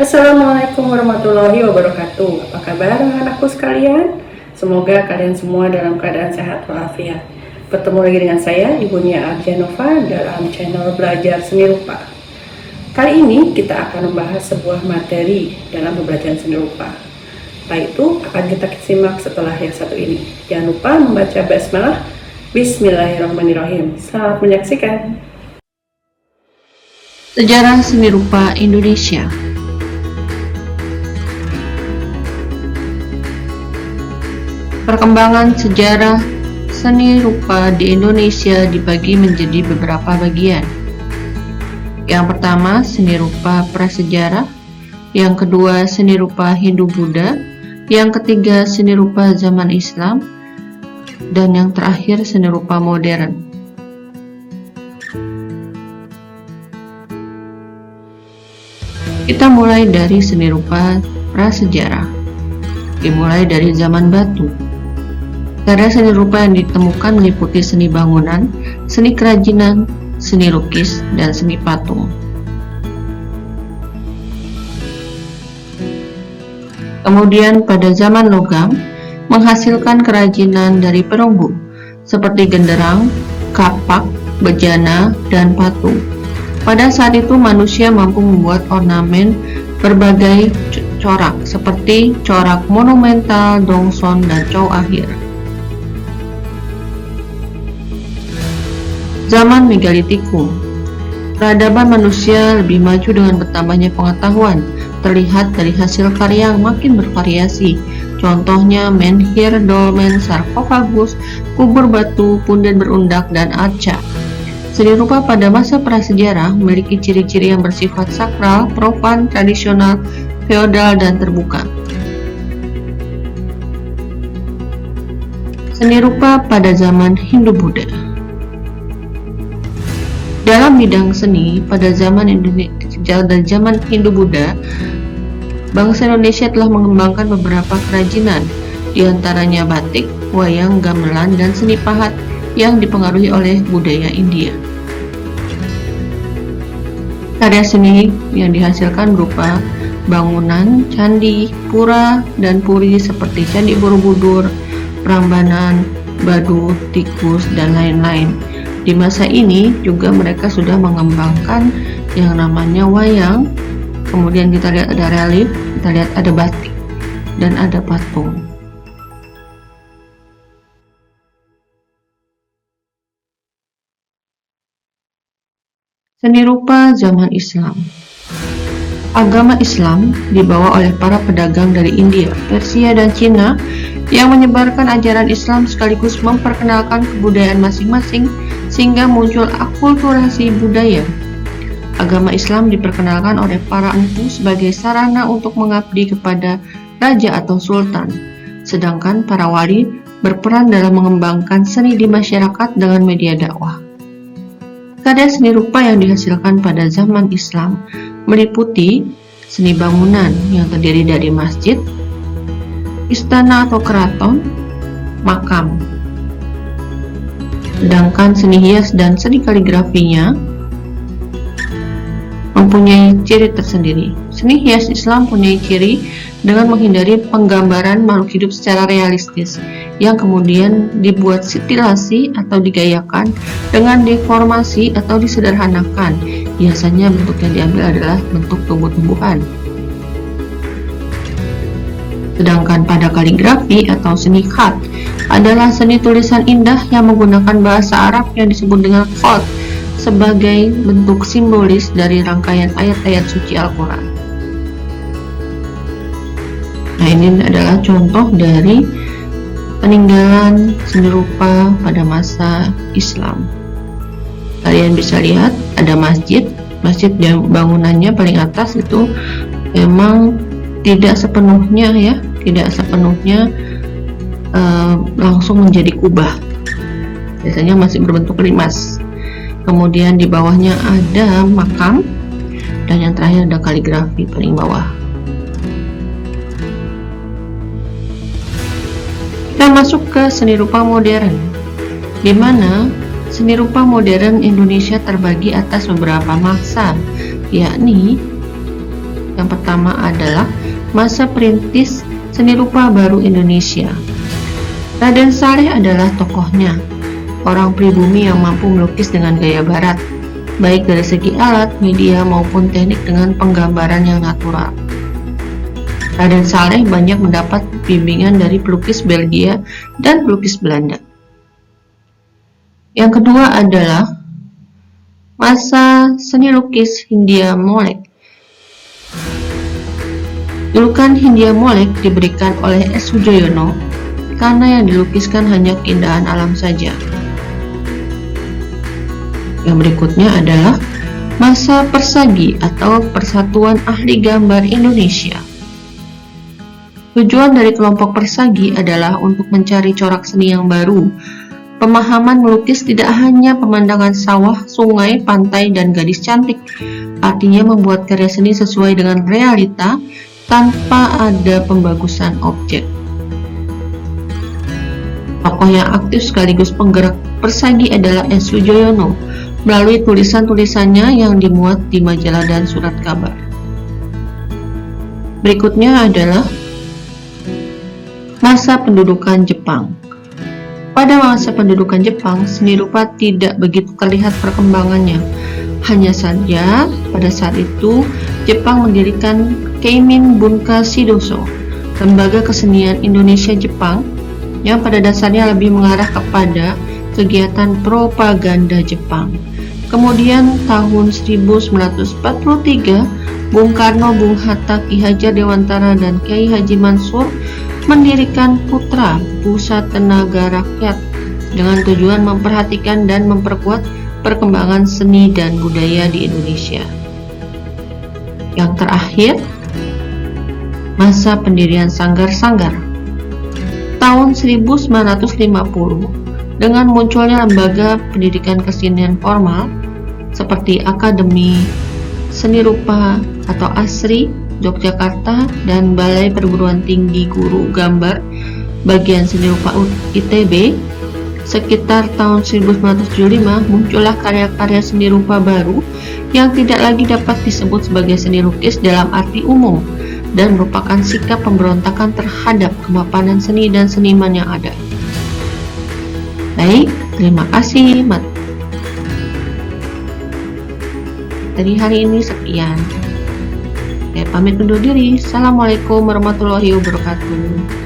Assalamualaikum warahmatullahi wabarakatuh. Apa kabar anak-anakku sekalian? Semoga kalian semua dalam keadaan sehat walafiat. Bertemu lagi dengan saya, Ibu Nia Arjanova, dalam channel Belajar Seni Rupa. Kali ini kita akan membahas sebuah materi dalam pembelajaran seni rupa. Baik itu akan kita simak setelah yang satu ini. Jangan lupa membaca basmalah. Bismillahirrahmanirrahim. Selamat menyaksikan. Sejarah seni rupa Indonesia. Perkembangan sejarah seni rupa di Indonesia dibagi menjadi beberapa bagian. Yang pertama, seni rupa prasejarah. Yang kedua, seni rupa Hindu-Buddha. Yang ketiga, seni rupa zaman Islam. Dan yang terakhir, seni rupa modern. Kita mulai dari seni rupa prasejarah. Dimulai dari zaman batu. Karya seni rupa yang ditemukan meliputi seni bangunan, seni kerajinan, seni lukis, dan seni patung. Kemudian pada zaman logam, menghasilkan kerajinan dari perunggu, seperti genderang, kapak, bejana, dan patung. Pada saat itu manusia mampu membuat ornamen berbagai corak, seperti corak monumental, dongson, dan chow akhir. Zaman Megalitikum, peradaban manusia lebih maju dengan bertambahnya pengetahuan, terlihat dari hasil karya yang makin bervariasi. Contohnya menhir, dolmen, sarkofagus, kubur batu, punden berundak, dan arca. Seni rupa pada masa prasejarah memiliki ciri-ciri yang bersifat sakral, profan, tradisional, feodal, dan terbuka. Seni rupa pada zaman Hindu-Buddha. Dalam bidang seni pada zaman Hindu-Buddha, bangsa Indonesia telah mengembangkan beberapa kerajinan, diantaranya batik, wayang, gamelan, dan seni pahat yang dipengaruhi oleh budaya India. Karya seni yang dihasilkan berupa bangunan, candi, pura, dan puri seperti Candi Borobudur, Prambanan, Badut, Tikus, dan lain-lain. Di masa ini juga mereka sudah mengembangkan yang namanya wayang. Kemudian kita lihat ada relief, kita lihat ada batik, dan ada patung. Seni rupa zaman Islam. Agama Islam dibawa oleh para pedagang dari India, Persia, dan Cina yang menyebarkan ajaran Islam sekaligus memperkenalkan kebudayaan masing-masing sehingga muncul akulturasi budaya. Agama Islam diperkenalkan oleh para empu sebagai sarana untuk mengabdi kepada raja atau sultan, sedangkan para wali berperan dalam mengembangkan seni di masyarakat dengan media dakwah. Karya seni rupa yang dihasilkan pada zaman Islam meliputi seni bangunan yang terdiri dari masjid, istana atau keraton, makam. Sedangkan seni hias dan seni kaligrafinya mempunyai ciri tersendiri. Seni hias Islam mempunyai ciri dengan menghindari penggambaran makhluk hidup secara realistis yang kemudian dibuat stilasi atau digayakan dengan deformasi atau disederhanakan. Biasanya bentuk yang diambil adalah bentuk tumbuh-tumbuhan. Sedangkan pada kaligrafi atau seni khat adalah seni tulisan indah yang menggunakan bahasa Arab yang disebut dengan khat sebagai bentuk simbolis dari rangkaian ayat-ayat suci Al-Quran. Nah, ini adalah contoh dari peninggalan seni rupa pada masa Islam. Kalian bisa lihat ada masjid yang bangunannya paling atas itu memang tidak sepenuhnya langsung menjadi kubah. Biasanya masih berbentuk limas. Kemudian di bawahnya ada makam, dan yang terakhir ada kaligrafi paling bawah. Kita masuk ke seni rupa modern, di mana seni rupa modern Indonesia terbagi atas beberapa masa, yakni Yang pertama adalah masa perintis seni rupa baru Indonesia. Raden Saleh adalah tokohnya, orang pribumi yang mampu melukis dengan gaya barat, baik dari segi alat, media, maupun teknik dengan penggambaran yang natural. Raden Saleh banyak mendapat bimbingan dari pelukis Belgia dan pelukis Belanda. Yang kedua adalah masa seni lukis Hindia Molek. Julukan Hindia Molek diberikan oleh S. Sujoyono karena yang dilukiskan hanya keindahan alam saja. Yang berikutnya adalah masa Persagi atau Persatuan Ahli Gambar Indonesia. Tujuan dari kelompok Persagi adalah untuk mencari corak seni yang baru. Pemahaman melukis tidak hanya pemandangan sawah, sungai, pantai, dan gadis cantik. Artinya membuat karya seni sesuai dengan realita tanpa ada pembagusan objek. Tokoh yang aktif sekaligus penggerak Persagi adalah S. Sujoyono melalui tulisan-tulisannya yang dimuat di majalah dan surat kabar. Berikutnya adalah masa pendudukan Jepang. Pada masa pendudukan Jepang, seni rupa tidak begitu terlihat perkembangannya. Hanya saja pada saat itu Jepang mendirikan Keimin Bunka Shidoso, lembaga kesenian Indonesia Jepang yang pada dasarnya lebih mengarah kepada kegiatan propaganda Jepang. Kemudian tahun 1943, Bung Karno, Bung Hatta, Ki Hajar Dewantara, dan Kiai Haji Mansur mendirikan Putra Pusat Tenaga Rakyat dengan tujuan memperhatikan dan memperkuat perkembangan seni dan budaya di Indonesia. Yang terakhir, masa pendirian sanggar-sanggar. Tahun 1950, dengan munculnya lembaga pendidikan kesenian formal seperti Akademi Seni Rupa atau ASRI Yogyakarta dan Balai Perguruan Tinggi Guru Gambar Bagian Seni Rupa ITB, sekitar tahun 1975 muncullah karya-karya seni rupa baru yang tidak lagi dapat disebut sebagai seni lukis dalam arti umum dan merupakan sikap pemberontakan terhadap kemapanan seni dan seniman yang ada. Baik, terima kasih. Dari hari ini sekian. Saya pamit undur diri. Assalamualaikum warahmatullahi wabarakatuh.